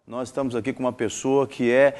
Nós estamos aqui com uma pessoa que é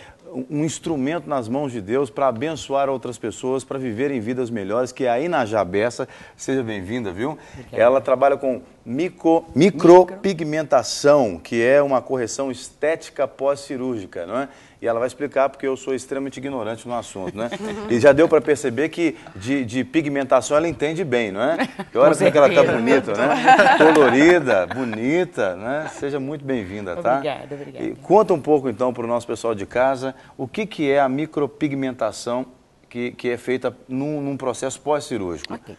um instrumento nas mãos de Deus para abençoar outras pessoas, para viverem vidas melhores, que é a Inajá Bessa. Seja bem-vinda, viu? Obrigada. Ela trabalha com micropigmentação, que é uma correção estética pós-cirúrgica, não é? E ela vai explicar porque eu sou extremamente ignorante no assunto, né? E já deu para perceber que de pigmentação ela entende bem, não é? E olha como ela está bonita, né? Colorida, bonita, né? Seja muito bem-vinda, tá? Obrigada, obrigada. E conta um pouco então para o nosso pessoal de casa o que é a micropigmentação que é feita num processo pós-cirúrgico. Ok.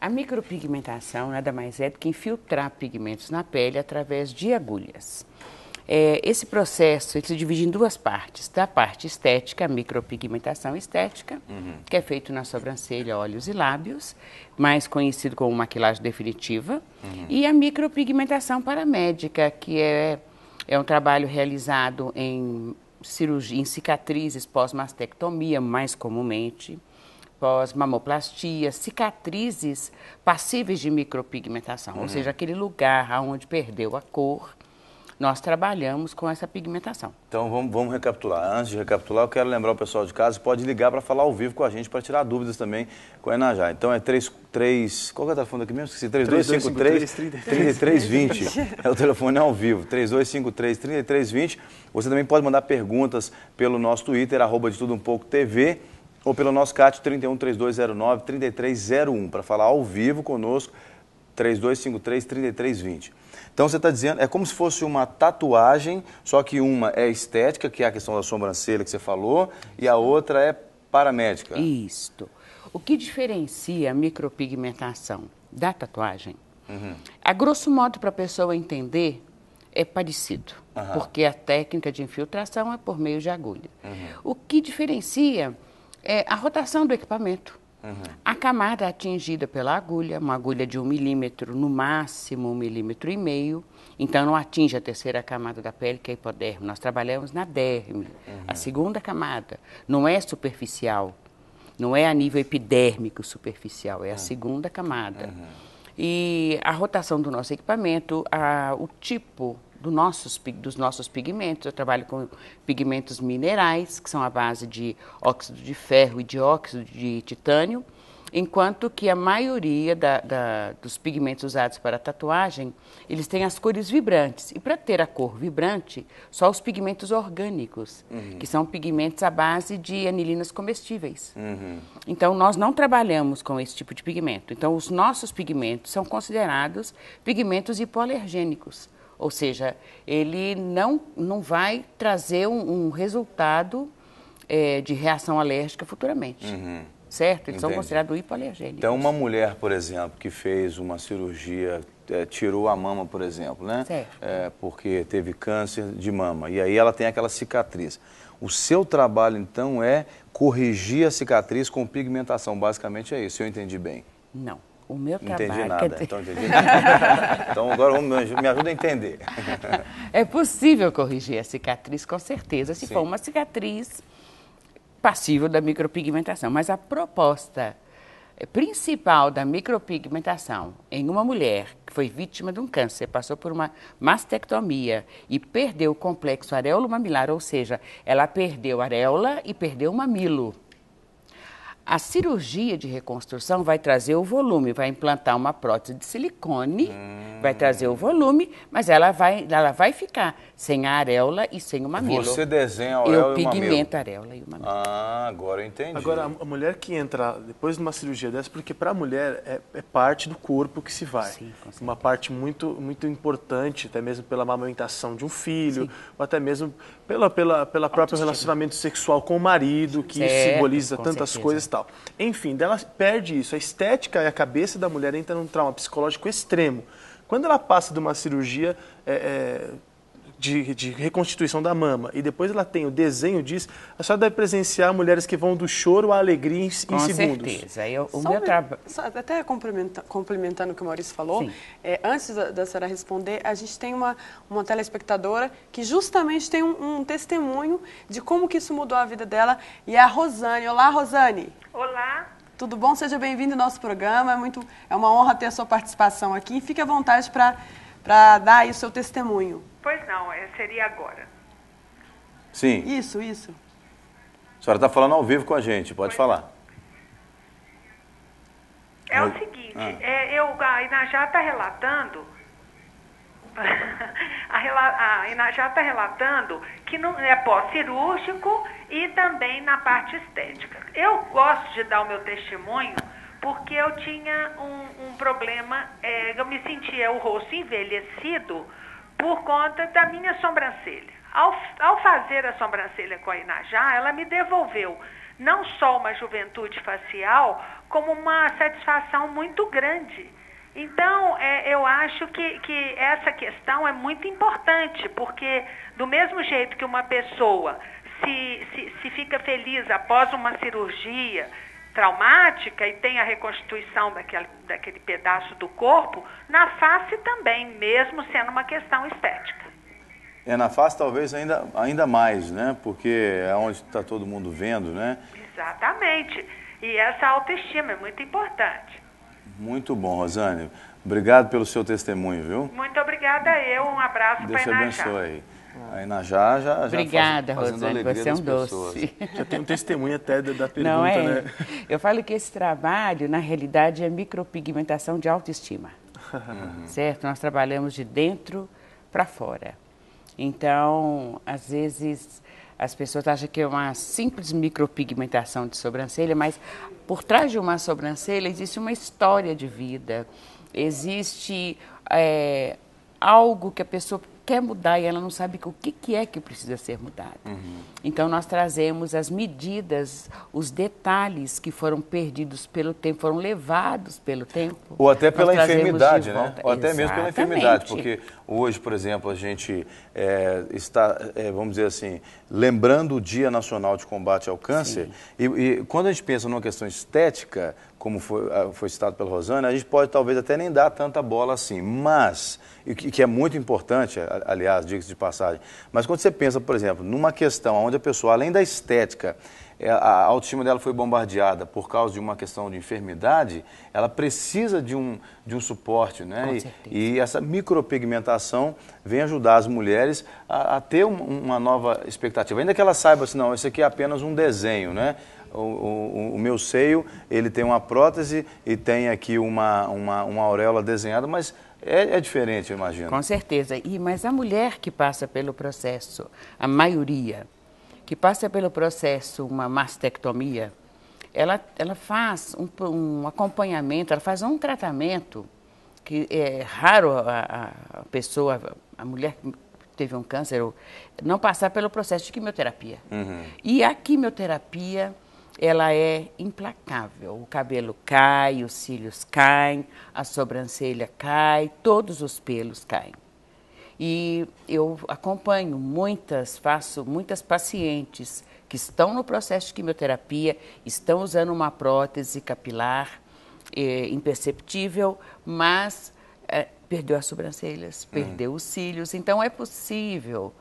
A micropigmentação nada mais é do que infiltrar pigmentos na pele através de agulhas. Esse processo ele se divide em duas partes. Da parte estética, a micropigmentação estética, que é feito na sobrancelha, olhos e lábios, mais conhecido como maquilagem definitiva, e a micropigmentação paramédica, que é um trabalho realizado em cirurgia, em cicatrizes pós-mastectomia, mais comumente, pós-mamoplastia, cicatrizes passíveis de micropigmentação, ou seja, aquele lugar onde perdeu a cor. Nós trabalhamos com essa pigmentação. Então vamos recapitular. Antes de recapitular, eu quero lembrar o pessoal de casa, pode ligar para falar ao vivo com a gente, para tirar dúvidas também com a Inajá. Então é 3... Qual que é o telefone aqui mesmo? Esqueci, 3253-3320. É o telefone ao vivo, 3253-3320. Você também pode mandar perguntas pelo nosso Twitter, @detudoumpouco.tv, ou pelo nosso CAT 313209-3301, para falar ao vivo conosco, 3253-3320. Então você está dizendo, é como se fosse uma tatuagem, só que uma é estética, que é a questão da sobrancelha que você falou, e a outra é paramédica. Isto. O que diferencia a micropigmentação da tatuagem, a grosso modo para a pessoa entender, é parecido, porque a técnica de infiltração é por meio de agulha. O que diferencia é a rotação do equipamento. A camada atingida pela agulha, uma agulha de 1 milímetro, no máximo 1,5 milímetros, então não atinge a terceira camada da pele, que é a hipoderme. Nós trabalhamos na derme, a segunda camada. Não é superficial, não é a nível epidérmico superficial, é a segunda camada. E a rotação do nosso equipamento, o tipo dos nossos pigmentos, eu trabalho com pigmentos minerais, que são à base de óxido de ferro e dióxido de titânio, enquanto que a maioria dos pigmentos usados para tatuagem, eles têm as cores vibrantes. E para ter a cor vibrante, só os pigmentos orgânicos, que são pigmentos à base de anilinas comestíveis. Então, nós não trabalhamos com esse tipo de pigmento. Então, os nossos pigmentos são considerados pigmentos hipoalergênicos. Ou seja, ele não vai trazer um resultado de reação alérgica futuramente, certo? Eles são considerados hipoalergênicos. Então, uma mulher, por exemplo, que fez uma cirurgia, tirou a mama, por exemplo, né? Certo. Porque teve câncer de mama, e aí ela tem aquela cicatriz. O seu trabalho, então, é corrigir a cicatriz com pigmentação, basicamente é isso, se eu entendi bem. Não. O meu trabalho... Entendi nada, então entendi nada. Então agora me ajuda a entender. É possível corrigir a cicatriz, com certeza, se for uma cicatriz passível da micropigmentação. Mas a proposta principal da micropigmentação em uma mulher que foi vítima de um câncer, passou por uma mastectomia e perdeu o complexo areolo-mamilar, ou seja, ela perdeu a areola e perdeu o mamilo. A cirurgia de reconstrução vai trazer o volume, vai implantar uma prótese de silicone, vai trazer o volume, mas ela vai ficar sem a areola e sem o mamilo. Você desenha a areola e o mamilo? Eu pigmento a areola e o mamilo. Ah, agora eu entendi. Agora, a mulher que entra depois de uma cirurgia dessa, porque para a mulher é parte do corpo que se vai. Sim, com certeza. Uma parte muito, muito importante, até mesmo pela amamentação de um filho, ou até mesmo pela próprio relacionamento sexual com o marido, que isso simboliza tantas coisas e tal. Enfim, ela perde isso. A estética e a cabeça da mulher entra num trauma psicológico extremo. Quando ela passa de uma cirurgia de reconstituição da mama e depois ela tem o desenho disso, a senhora deve presenciar mulheres que vão do choro à alegria em segundos. Com certeza. O meu trabalho... Até complementando o que o Maurício falou, antes da senhora responder, a gente tem uma telespectadora que justamente tem um testemunho de como que isso mudou a vida dela, e é a Rosane. Olá, Rosane. Olá. Tudo bom? Seja bem-vindo ao nosso programa. É uma honra ter a sua participação aqui. Fique à vontade para dar aí o seu testemunho. Pois não, seria agora. Sim. Isso. A senhora está falando ao vivo com a gente, pode falar. É o seguinte, a Inajá está relatando, a Inajá está relatando que não é pós-cirúrgico e também na parte estética. Eu gosto de dar o meu testemunho porque eu tinha um problema, eu me sentia o rosto envelhecido por conta da minha sobrancelha. Ao fazer a sobrancelha com a Inajá, ela me devolveu não só uma juventude facial, como uma satisfação muito grande. Então, eu acho que essa questão é muito importante, porque do mesmo jeito que uma pessoa se fica feliz após uma cirurgia traumática e tem a reconstituição daquele pedaço do corpo, na face também, mesmo sendo uma questão estética. Na face talvez ainda mais, né? Porque é onde está todo mundo vendo, né? Exatamente. E essa autoestima é muito importante. Muito bom, Rosane. Obrigado pelo seu testemunho, viu? Muito obrigada eu. Um abraço para a Inajá. Deus te abençoe. A Inajá já obrigada, fazendo Rosane, você é um doce. Já tem um testemunho até da pergunta, Não é? né? Eu falo que esse trabalho, na realidade, é micropigmentação de autoestima. Certo? Nós trabalhamos de dentro para fora. Então, às vezes, as pessoas acham que é uma simples micropigmentação de sobrancelha, mas por trás de uma sobrancelha existe uma história de vida, existe algo que a pessoa quer mudar e ela não sabe o que é que precisa ser mudado. Então, nós trazemos as medidas, os detalhes que foram perdidos pelo tempo, foram levados pelo tempo. Ou até pela enfermidade, né? Ou até Exatamente. mesmo pela enfermidade, porque hoje, por exemplo, a gente está, vamos dizer assim, lembrando o Dia Nacional de Combate ao Câncer, e quando a gente pensa numa questão estética, como foi citado pela Rosane, a gente pode talvez até nem dar tanta bola assim, mas, que é muito importante, aliás, diga-se de passagem, mas quando você pensa, por exemplo, numa questão onde a pessoa, além da estética, a autoestima dela foi bombardeada por causa de uma questão de enfermidade, ela precisa de um suporte, né? E essa micropigmentação vem ajudar as mulheres a ter uma nova expectativa, ainda que ela saiba assim, não, isso aqui é apenas um desenho, né? O meu seio, ele tem uma prótese e tem aqui uma auréola desenhada, mas é diferente, eu imagino. Com certeza. Mas a mulher que passa pelo processo, a maioria, que passa pelo processo, uma mastectomia, ela faz um acompanhamento, ela faz um tratamento, que é raro a pessoa, a mulher que teve um câncer, não passar pelo processo de quimioterapia. E a quimioterapia, ela é implacável. O cabelo cai, os cílios caem, a sobrancelha cai, todos os pelos caem. E eu acompanho faço muitas pacientes que estão no processo de quimioterapia, estão usando uma prótese capilar imperceptível, mas perdeu as sobrancelhas, perdeu os cílios. Então é possível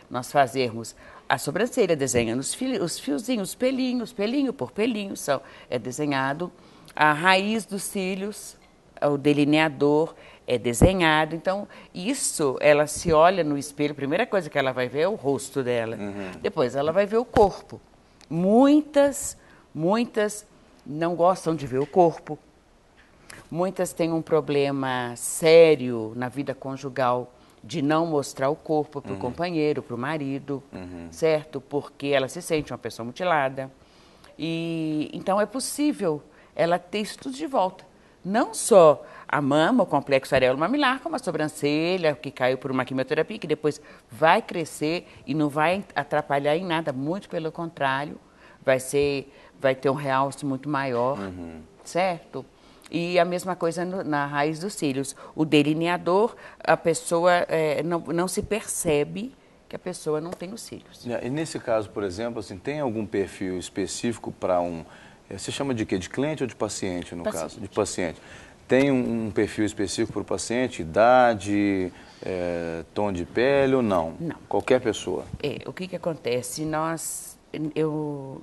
nós fazermos a sobrancelha, desenhando os fiozinhos, pelinho por pelinho, é desenhado. A raiz dos cílios, o delineador é desenhado. Então, isso, ela se olha no espelho, a primeira coisa que ela vai ver é o rosto dela. Depois ela vai ver o corpo. Muitas não gostam de ver o corpo. Muitas têm um problema sério na vida conjugal, de não mostrar o corpo para o companheiro, para o marido, certo? Porque ela se sente uma pessoa mutilada. E então é possível ela ter isso tudo de volta. Não só a mama, o complexo areolo-mamilar, como a sobrancelha, que caiu por uma quimioterapia, que depois vai crescer e não vai atrapalhar em nada, muito pelo contrário, vai ter um realce muito maior, certo? E a mesma coisa na raiz dos cílios. O delineador, a pessoa não se percebe que a pessoa não tem os cílios. E nesse caso, por exemplo, assim, tem algum perfil específico para você chama de quê? De cliente ou de paciente, no caso? De paciente. Tem um perfil específico para o paciente? Idade, tom de pele ou não? Não. Qualquer pessoa? O que acontece? Eu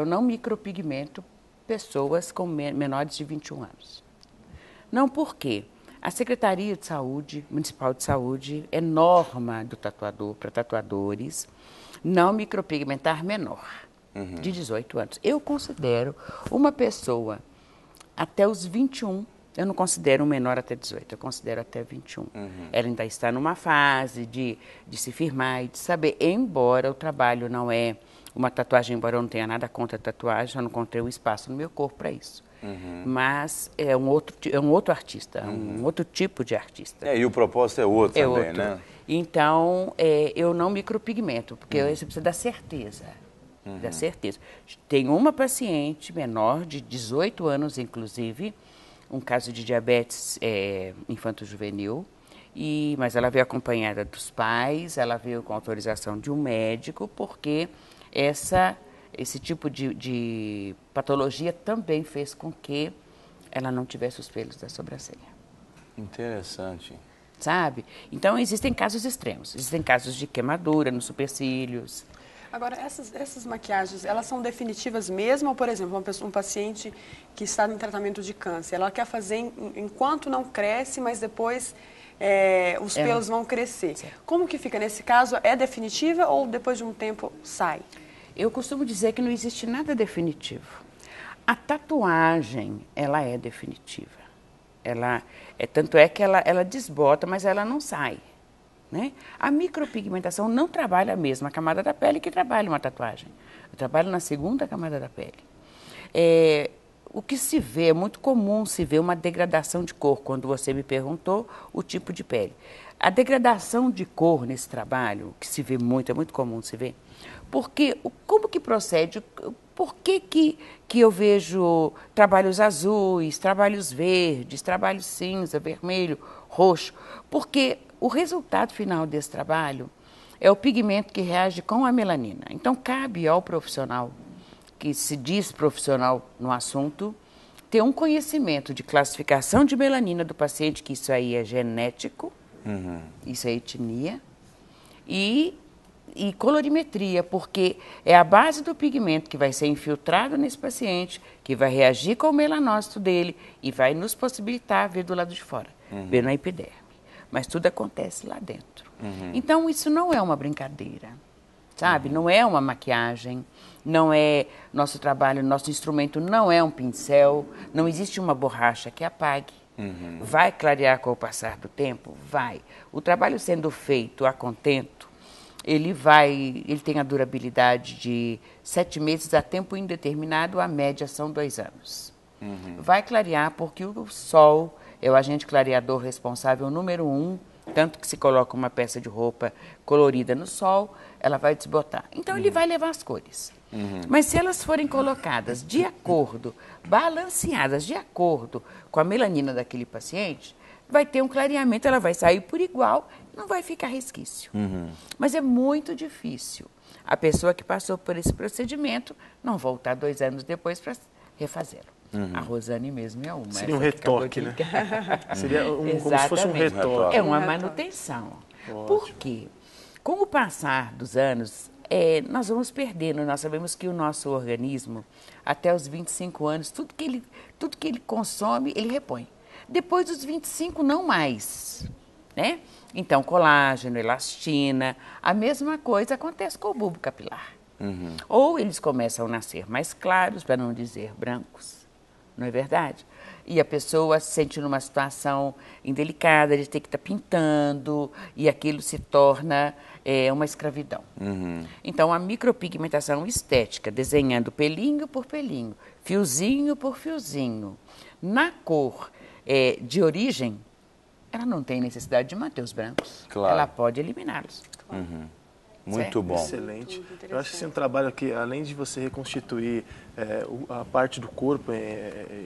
não micropigmento pessoas com menores de 21 anos. Não, por quê? A Secretaria de Saúde, Municipal de Saúde, é norma do tatuador para tatuadores não micropigmentar menor de 18 anos. Eu considero uma pessoa até os 21, eu não considero um menor até 18, eu considero até 21. Ela ainda está numa fase de se firmar e de saber, embora o trabalho não é uma tatuagem, embora eu não tenha nada contra a tatuagem, eu não encontrei um espaço no meu corpo para isso. Mas é um outro artista, um outro tipo de artista. E o propósito é outro também, outro. né? Então, eu não micropigmento, porque você precisa da certeza. Da certeza. Tem uma paciente menor, de 18 anos, inclusive, um caso de diabetes infanto-juvenil, mas ela veio acompanhada dos pais, ela veio com autorização de um médico, porque esse tipo de patologia também fez com que ela não tivesse os pelos da sobrancelha. Interessante. Sabe? Então, existem casos extremos. Existem casos de queimadura nos supercílios. Agora, essas maquiagens, elas são definitivas mesmo? Ou, por exemplo, um paciente que está em tratamento de câncer, ela quer fazer enquanto não cresce, mas depois os pelos vão crescer. Certo. Como que fica nesse caso? É definitiva ou depois de um tempo sai? Eu costumo dizer que não existe nada definitivo. A tatuagem, ela é definitiva. Tanto é que ela desbota, mas ela não sai. Né? A micropigmentação não trabalha a mesma camada da pele que trabalha uma tatuagem. Eu trabalho na segunda camada da pele. O que se vê, é muito comum se ver uma degradação de cor, quando você me perguntou o tipo de pele. A degradação de cor nesse trabalho, que se vê muito, é muito comum se ver, porque como que procede? Por que eu vejo trabalhos azuis, trabalhos verdes, trabalhos cinza, vermelho, roxo? Porque o resultado final desse trabalho é o pigmento que reage com a melanina. Então, cabe ao profissional, que se diz profissional no assunto, ter um conhecimento de classificação de melanina do paciente, que isso aí é genético, isso é etnia, e colorimetria, porque é a base do pigmento que vai ser infiltrado nesse paciente, que vai reagir com o melanócito dele e vai nos possibilitar ver do lado de fora, ver na epiderme. Mas tudo acontece lá dentro. Então, isso não é uma brincadeira, sabe? Não é uma maquiagem, não é nosso trabalho, nosso instrumento não é um pincel, não existe uma borracha que apague. Vai clarear com o passar do tempo? Vai. O trabalho sendo feito a contento, ele tem a durabilidade de 7 meses a tempo indeterminado, a média são 2 anos. Vai clarear porque o sol é o agente clareador responsável número 1, tanto que se coloca uma peça de roupa colorida no sol, ela vai desbotar. Então, ele vai levar as cores. Mas se elas forem colocadas de acordo, balanceadas de acordo com a melanina daquele paciente, vai ter um clareamento, ela vai sair por igual, não vai ficar resquício. Mas é muito difícil a pessoa que passou por esse procedimento não voltar 2 anos depois para refazê-lo. A Rosane mesmo é uma. Seria um retoque, né? Seria como se fosse um retoque. É uma manutenção. Ótimo. Por quê? Com o passar dos anos, nós vamos perdendo. Nós sabemos que o nosso organismo, até os 25 anos, tudo que ele consome, ele repõe. Depois dos 25, não mais. Né? Então, colágeno, elastina, a mesma coisa acontece com o bulbo capilar. Ou eles começam a nascer mais claros, para não dizer brancos. Não é verdade? E a pessoa se sente numa situação indelicada, de ter que estar pintando, e aquilo se torna uma escravidão. Então, a micropigmentação estética, desenhando pelinho por pelinho, fiozinho por fiozinho, na cor de origem, ela não tem necessidade de manter os brancos. Claro. Ela pode eliminá-los. Muito bom. Excelente. Eu acho que esse é um trabalho que, além de você reconstituir a parte do corpo,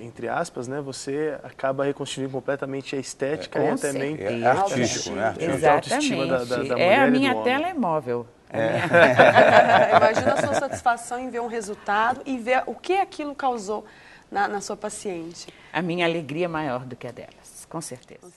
entre aspas, né, você acaba reconstituindo completamente a estética e até mesmo é artístico, né? Exatamente. A autoestima da mulher a e minha do tela homem. é móvel. Imagina a sua satisfação em ver um resultado e ver o que aquilo causou na sua paciente. A minha alegria é maior do que a delas, com certeza.